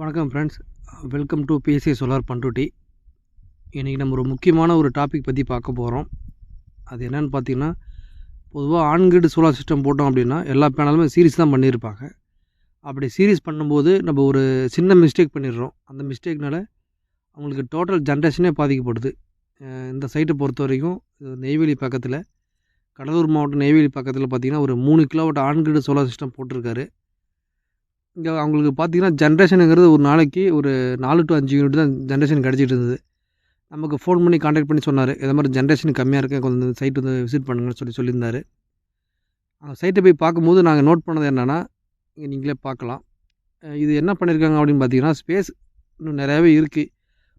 வணக்கம் friends, welcome to BSc solar Panruti. இன்றைக்கி நம்ம ஒரு முக்கியமான ஒரு டாபிக் பற்றி பார்க்க போகிறோம். அது என்னென்னு பார்த்தீங்கன்னா, பொதுவாக ஆன் கிரிட் சோலார் சிஸ்டம் போட்டோம் அப்படின்னா எல்லா பேனலுமே சீரிஸ் தான் பண்ணியிருப்பாங்க. அப்படி சீரிஸ் பண்ணும்போது நம்ம ஒரு சின்ன மிஸ்டேக் பண்ணிடுறோம். அந்த மிஸ்டேக்னால அவங்களுக்கு டோட்டல் ஜென்ரேஷனே பாதிக்கப்படுது. இந்த சைட்டை பொறுத்த வரைக்கும் நெய்வேலி பக்கத்தில், கடலூர் மாவட்டம் நெய்வேலி பக்கத்தில் பார்த்திங்கன்னா ஒரு 3 kilowatt on grid solar system போட்டிருக்காரு. இங்கே அவங்களுக்கு பார்த்திங்கன்னா ஜென்ரேஷனுங்கிறது ஒரு நாளைக்கு ஒரு 4 to 5 யூனிட் தான் ஜென்ரேஷன் கிடச்சிட்டு இருந்தது. நமக்கு ஃபோன் பண்ணி கான்டாக்ட் பண்ணி சொன்னார், இதை மாதிரி ஜென்ரேஷன் கம்மியாக இருக்கேன், கொஞ்சம் சைட் வந்து விசிட் பண்ணுங்கன்னு சொல்லியிருந்தார். அந்த சைட்டை போய் பார்க்கும்போது நாங்கள் நோட் பண்ணது என்னென்னா, இங்கே நீங்களே பார்க்கலாம். இது என்ன பண்ணியிருக்காங்க அப்படின்னு பார்த்தீங்கன்னா, ஸ்பேஸ் இன்னும் நிறையாவே இருக்குது.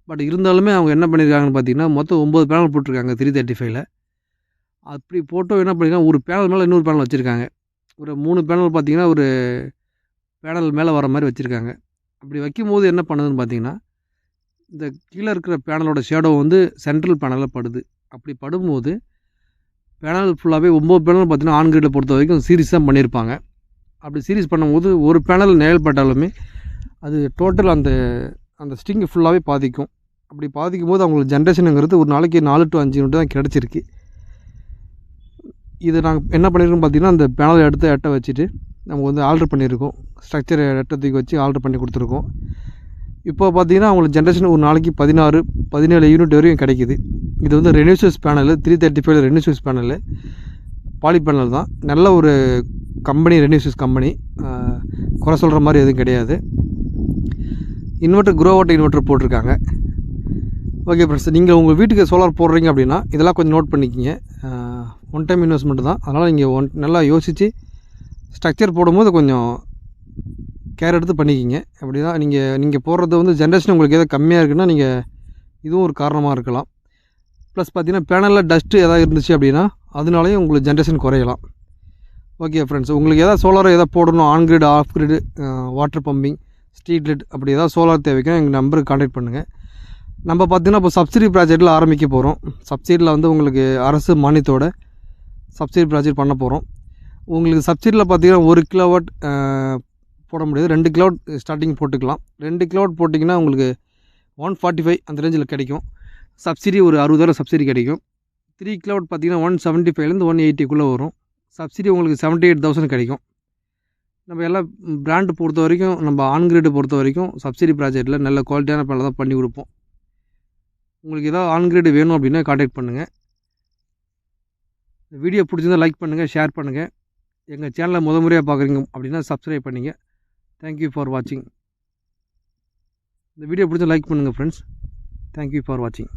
பட் இருந்தாலுமே அவங்க என்ன பண்ணியிருக்காங்கன்னு பார்த்தீங்கன்னா, மொத்தம் 9 பேனல் போட்டிருக்காங்க 335ல். அப்படி போட்டோ என்ன பண்ணியிருக்காங்க, ஒரு பேனல் மேலே இன்னொரு பேனல் வச்சுருக்காங்க. ஒரு 3 பேனல் பார்த்திங்கன்னா ஒரு பேனல் மேலே வர மாதிரி வச்சுருக்காங்க. அப்படி வைக்கும்போது என்ன பண்ணுதுன்னு பார்த்தீங்கன்னா, இந்த கீழே இருக்கிற பேனலோட ஷேடோ வந்து சென்ட்ரல் பேனலில் படுது. அப்படி படும்போது பேனல் ஃபுல்லாகவே 9 பேனல் பார்த்திங்கன்னா ஆன் கிரிட்டில் பொறுத்த வரைக்கும் சீரிஸ் தான் பண்ணியிருப்பாங்க. அப்படி சீரிஸ் பண்ணும்போது ஒரு பேனல் நிழல் பட்டாலுமே அது டோட்டல் அந்த ஸ்ட்ரிங் ஃபுல்லாகவே பாதிக்கும். அப்படி பாதிக்கும் போது அவங்களுக்கு ஜென்ரேஷனுங்கிறது ஒரு நாளைக்கு 4 to 5 யூனிட் தான் கிடச்சிருக்கு. இது நாங்கள் என்ன பண்ணியிருக்கோம் பார்த்தீங்கன்னா, அந்த பேனலை எடுத்து எட்ட வச்சுட்டு நம்ம வந்து ஆல்ட்ரு பண்ணியிருக்கோம். ஸ்ட்ரக்சர் எட்டத்துக்கு வச்சு ஆல்ட்ரு பண்ணி கொடுத்துருக்கோம். இப்போ பார்த்திங்கன்னா அவங்களுக்கு ஜென்ரேஷன் ஒரு நாளைக்கு 16-17 யூனிட் வரையும் கிடைக்கிது. இது வந்து ரெனியூசஸ் பேனலு, 335 ரெனியூசஸ் பேனலு, பாலி பேனல் தான். நல்ல ஒரு கம்பெனி, ரெனியூசஸ் கம்பெனி, குறை சொல்கிற மாதிரி எதுவும் கிடையாது. இன்வெர்ட்டர் குரோவாட் இன்வெர்ட்டர் போட்டிருக்காங்க. ஓகே ஃப்ரெண்ட்ஸ், நீங்கள் உங்கள் வீட்டுக்கு சோலார் போடுறீங்க அப்படின்னா இதெல்லாம் கொஞ்சம் நோட் பண்ணிக்கிங்க. ஒன் டைம் இன்வெஸ்ட்மெண்ட் தான். அதனால் நீங்கள் நல்லா யோசித்து ஸ்ட்ரக்சர் போடும்போது கொஞ்சம் கேர் எடுத்து பண்ணிக்கிங்க. அப்படி தான் நீங்கள் போடுறது வந்து ஜென்ரேஷன் உங்களுக்கு எதாவது கம்மியாக இருக்குன்னா நீங்கள் இதுவும் ஒரு காரணமாக இருக்கலாம். ப்ளஸ் பார்த்திங்கன்னா பேனலில் டஸ்ட்டு எதாவது இருந்துச்சு அப்படின்னா அதனாலையும் உங்களுக்கு ஜென்ரேஷன் குறையலாம். ஓகே ஃப்ரெண்ட்ஸ், உங்களுக்கு எதாவது சோலார் எதாவது போடணும், on grid, of grid, water pumping, street light, அப்படி எதாவது சோலார் தேவைக்கும் எங்கள் நம்பருக்கு கான்டாக்ட் பண்ணுங்கள். நம்ம பார்த்திங்கன்னா இப்போ சப்சிடி ப்ராஜெக்டில் ஆரம்பிக்க போகிறோம். சப்சிடியில் வந்து உங்களுக்கு அரசு மானியத்தோட சப்சிடி ப்ராஜெக்ட் பண்ண போகிறோம். உங்களுக்கு சப்சிடியில் பார்த்திங்கன்னா 1 கிலோவாட் போட முடியாது, 2 கிலோவாட் ஸ்டார்டிங் போட்டுக்கலாம். 2 கிலோவாட் போட்டிங்கன்னா உங்களுக்கு 145 அந்த ரேஞ்சில் கிடைக்கும். சப்சிடி ஒரு 60,000 சப்சிடி கிடைக்கும். 3 கிலோவாட் பார்த்திங்கன்னா 175லேருந்து 180க்குள்ளே வரும். சப்சிடி உங்களுக்கு 78,000 கிடைக்கும். நம்ம எல்லாம் பிராண்டு பொறுத்த வரைக்கும், நம்ம ஆன் கிரிட் பொறுத்த வரைக்கும் சப்சிடி ப்ராஜெக்டில் நல்ல குவாலிட்டியான பேனல் தான் பண்ணி கொடுப்போம். உங்களுக்கு ஏதாவது ஆன் கிரிட் வேணும் அப்படின்னா கான்டாக்ட் பண்ணுங்கள். வீடியோ பிடிச்சிருந்தால் லைக் பண்ணுங்கள், ஷேர் பண்ணுங்கள். எங்கள் சேனலை முறையாக பார்க்குறீங்க அப்படின்னா சப்ஸ்கிரைப் பண்ணிங்க. தேங்க்யூ ஃபார் வாட்சிங். இந்த வீடியோ பிடிச்சா லைக் பண்ணுங்கள் ஃப்ரெண்ட்ஸ். தேங்க்யூ ஃபார் வாட்சிங்.